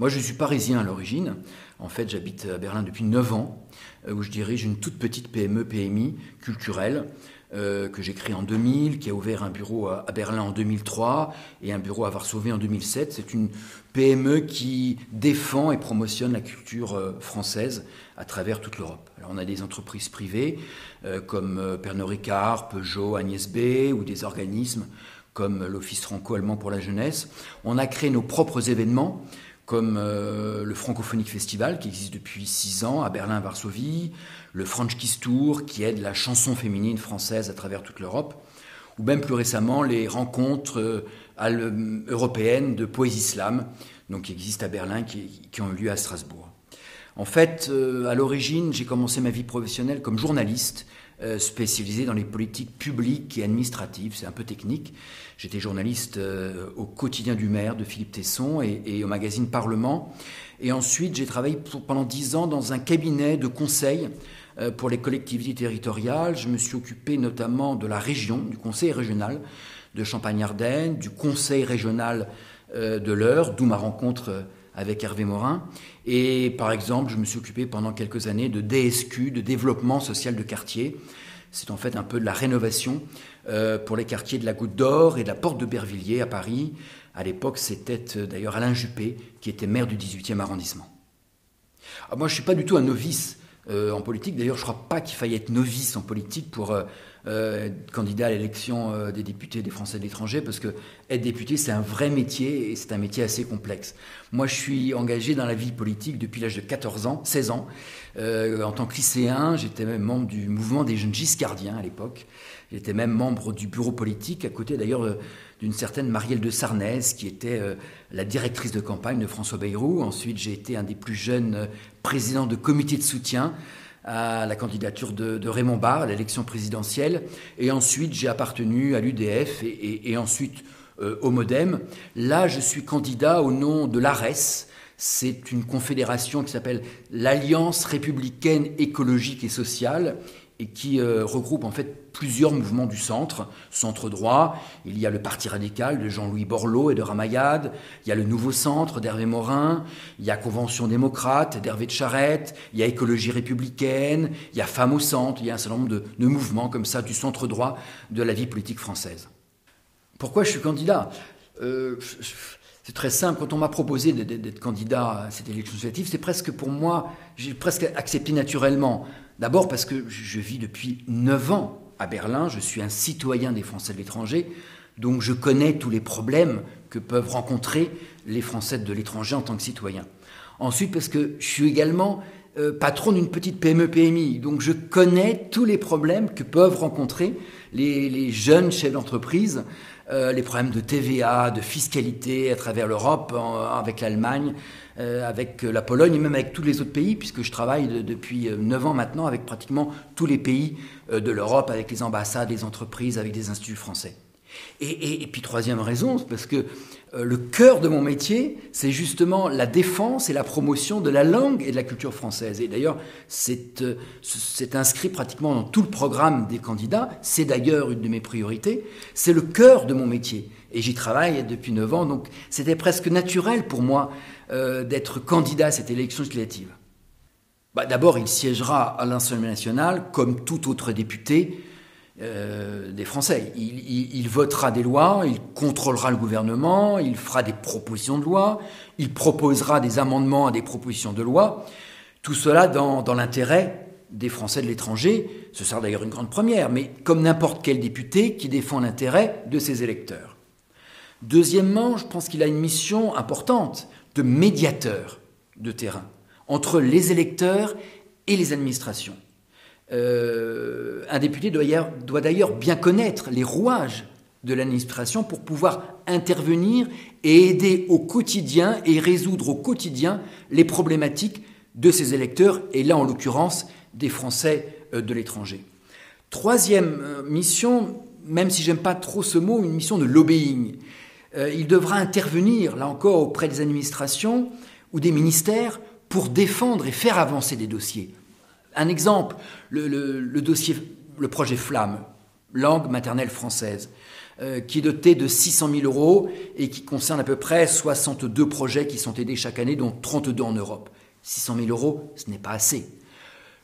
Moi, je suis parisien à l'origine. En fait, j'habite à Berlin depuis 9 ans, où je dirige une toute petite PME-PMI culturelle que j'ai créée en 2000, qui a ouvert un bureau à Berlin en 2003 et un bureau à Varsovie en 2007. C'est une PME qui défend et promotionne la culture française à travers toute l'Europe. Alors, on a des entreprises privées comme Pernod Ricard, Peugeot, Agnès B, ou des organismes comme l'Office franco-allemand pour la jeunesse. On a créé nos propres événements, comme le Francophonique Festival, qui existe depuis 6 ans à Berlin, à Varsovie, le French Kiss Tour, qui aide la chanson féminine française à travers toute l'Europe, ou même plus récemment les rencontres européennes de poésie slam, donc qui existent à Berlin, qui ont eu lieu à Strasbourg. En fait, à l'origine, j'ai commencé ma vie professionnelle comme journaliste, spécialisé dans les politiques publiques et administratives, c'est un peu technique. J'étais journaliste au quotidien du maire de Philippe Tesson et au magazine Parlement. Et ensuite, j'ai travaillé pendant 10 ans dans un cabinet de conseil pour les collectivités territoriales. Je me suis occupé notamment de la région, du conseil régional de Champagne-Ardenne, du conseil régional de l'Eure, d'où ma rencontre avec Hervé Morin. Et par exemple, je me suis occupé pendant quelques années de DSQ, de développement social de quartier. C'est en fait un peu de la rénovation pour les quartiers de la Goutte d'Or et de la Porte de Bervilliers à Paris. À l'époque, c'était d'ailleurs Alain Juppé qui était maire du 18e arrondissement. Alors moi, je ne suis pas du tout un novice en politique. D'ailleurs, je ne crois pas qu'il faille être novice en politique pour candidat à l'élection des députés des Français de l'étranger, parce que être député, c'est un vrai métier et c'est un métier assez complexe. Moi, je suis engagé dans la vie politique depuis l'âge de 16 ans. En tant que lycéen, j'étais même membre du mouvement des jeunes giscardiens à l'époque. J'étais même membre du bureau politique, à côté d'ailleurs d'une certaine Marielle de Sarnez, qui était la directrice de campagne de François Bayrou. Ensuite, j'ai été un des plus jeunes présidents de comité de soutien à la candidature de Raymond Barre à l'élection présidentielle. Et ensuite, j'ai appartenu à l'UDF et ensuite au MoDem. Là, je suis candidat au nom de l'ARES. C'est une confédération qui s'appelle l'Alliance républicaine écologique et sociale et qui regroupe en fait plusieurs mouvements du centre droit. Il y a le Parti radical de Jean-Louis Borloo et de Ramayad, il y a le Nouveau Centre d'Hervé Morin, il y a Convention démocrate d'Hervé de Charette, il y a Écologie républicaine, il y a Femmes au centre, il y a un certain nombre de mouvements comme ça du centre droit de la vie politique française. Pourquoi je suis candidat ? C'est très simple. Quand on m'a proposé d'être candidat à cette élection législative, c'est presque pour moi, j'ai presque accepté naturellement. D'abord parce que je vis depuis 9 ans à Berlin, je suis un citoyen des Français de l'étranger, donc je connais tous les problèmes que peuvent rencontrer les Français de l'étranger en tant que citoyens. Ensuite parce que je suis également patron d'une petite PME-PMI, donc je connais tous les problèmes que peuvent rencontrer les jeunes chefs d'entreprise, les problèmes de TVA, de fiscalité à travers l'Europe, avec l'Allemagne, avec la Pologne et même avec tous les autres pays, puisque je travaille depuis 9 ans maintenant avec pratiquement tous les pays de l'Europe, avec les ambassades, les entreprises, avec des instituts français. Et puis troisième raison, c'est parce que le cœur de mon métier, c'est justement la défense et la promotion de la langue et de la culture française. Et d'ailleurs, c'est inscrit pratiquement dans tout le programme des candidats. C'est d'ailleurs une de mes priorités. C'est le cœur de mon métier. Et j'y travaille depuis 9 ans, donc c'était presque naturel pour moi d'être candidat à cette élection législative. D'abord, il siégera à l'Assemblée nationale comme tout autre député des Français. Il votera des lois, il contrôlera le gouvernement, il fera des propositions de loi, il proposera des amendements à des propositions de loi. Tout cela dans l'intérêt des Français de l'étranger. Ce sera d'ailleurs une grande première, mais comme n'importe quel député qui défend l'intérêt de ses électeurs. Deuxièmement, je pense qu'il a une mission importante de médiateur de terrain entre les électeurs et les administrations. Un député doit d'ailleurs bien connaître les rouages de l'administration pour pouvoir intervenir et aider au quotidien et résoudre au quotidien les problématiques de ses électeurs, et là en l'occurrence des Français de l'étranger. Troisième mission, même si j'aime pas trop ce mot, une mission de lobbying. Il devra intervenir, là encore, auprès des administrations ou des ministères pour défendre et faire avancer des dossiers. Un exemple, le projet Flamme. langue maternelle française, qui est doté de 600 000 euros et qui concerne à peu près 62 projets qui sont aidés chaque année, dont 32 en Europe. 600 000 euros, ce n'est pas assez.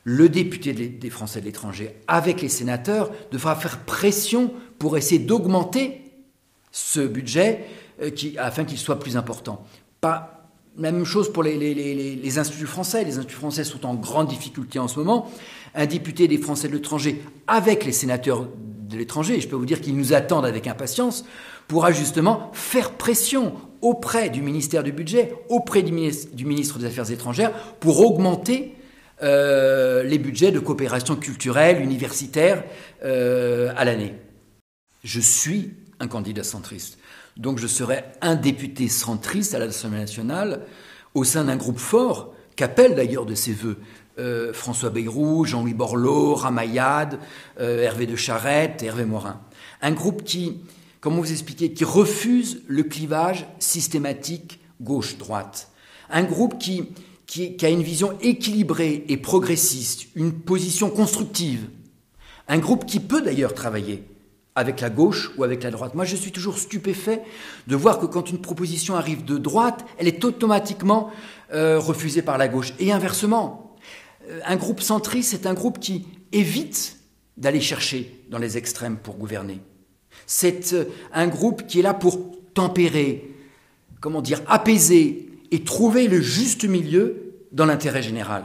Le député des Français de l'étranger, avec les sénateurs, devra faire pression pour essayer d'augmenter ce budget afin qu'il soit plus important. Pas la même chose pour les instituts français. Les instituts français sont en grande difficulté en ce moment. Un député des Français de l'étranger, avec les sénateurs de l'étranger, et je peux vous dire qu'ils nous attendent avec impatience, pourra justement faire pression auprès du ministère du Budget, auprès du ministre des Affaires étrangères, pour augmenter les budgets de coopération culturelle, universitaire à l'année. Je suis un candidat centriste. Donc je serai un député centriste à l'Assemblée nationale au sein d'un groupe fort qu'appelle d'ailleurs de ses voeux François Bayrou, Jean-Louis Borloo, Ramayad, Hervé de Charette, Hervé Morin. Un groupe qui, comment vous expliquer, qui refuse le clivage systématique gauche-droite. Un groupe qui a une vision équilibrée et progressiste, une position constructive. Un groupe qui peut d'ailleurs travailler avec la gauche ou avec la droite. Moi, je suis toujours stupéfait de voir que quand une proposition arrive de droite, elle est automatiquement refusée par la gauche. Et inversement, un groupe centriste, c'est un groupe qui évite d'aller chercher dans les extrêmes pour gouverner. C'est un groupe qui est là pour tempérer, apaiser et trouver le juste milieu dans l'intérêt général.